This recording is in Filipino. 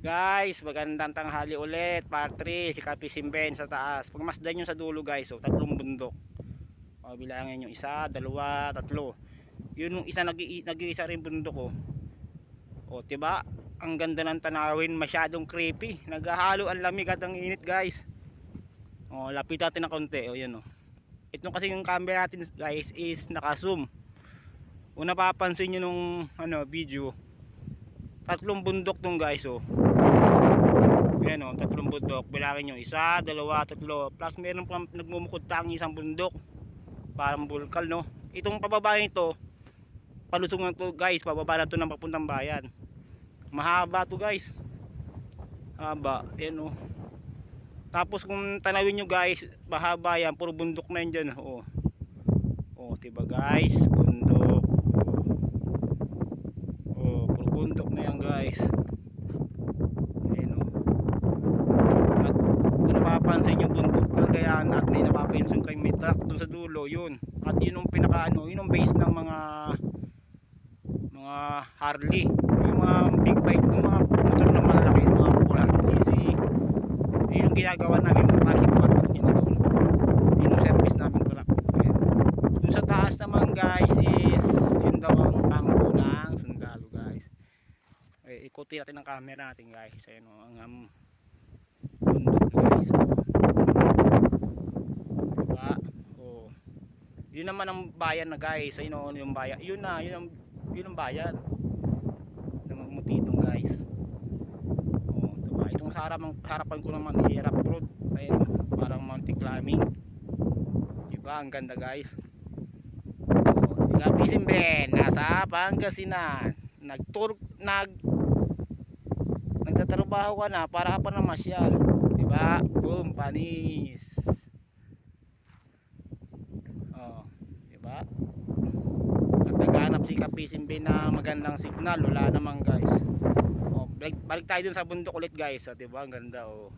Guys, magandang tanghali ulit. Part 3, si Kapisimben sa taas. Pagmasdan nyo sa dulo guys, so, tatlong bundok. O, bilangin nyo, isa, dalawa, tatlo. Yun yung isa, nag-iisa rin bundok ko. O, diba? Ang ganda ng tanawin, masyadong creepy. Naghahalo ang lamig at ang init guys. O, lapit natin ng konti. O, yan o. Ito kasi yung camera natin guys is naka-zoom. Kung napapansin nyo nung video, tatlong bundok tong guys o. Ayan o, tatlong bundok. Bilangin nyo, isa, dalawa, tatlo. Plus meron pang nagmumukod tang isang bundok. Parang bulkal no. Itong pababa nito, palusungan to guys. Pababa na to ng papuntang bayan. Mahaba to guys. Haba, ayan o. Tapos kung tanawin nyo guys, mahaba yan. Puro bundok na yan dyan o. O, diba guys, bundok. O, puro bundok na yan guys. Napapansin yung bundok talaga yan at may napapansin kayo may truck dun sa dulo yun at yun yung yun yung base ng mga Harley, yung mga big bike, yung mga motor na malaki, yung mga 400cc. Yun yung ginagawa namin ng parking quarters nyo na doon, yun yung service namin truck. Dun sa taas naman guys is yun daw ang tambo ng sundalo guys. Ikutin natin ang camera natin guys. Ayun o, ang bundok guys. Diba? Oh. Yun naman ang bayan na guys. Ayun o, yung bayan. Yun ang bayan. Namamutitong guys. Oh, diba? Itong sa harapan ko naman hirap road. Ayun, parang mountain climbing. Diba? Ang ganda guys. Oh, Kapisimben, nasa Pangasinan. Nagtatrabaho ka na para ka pa namasyal. Diba? Boom, panis. Oh, diba? At naghanap si Kapisimben na magandang signal, wala naman guys. Oh, balik tayo dun sa bundok ulit guys. Oh, diba? Ang ganda oh.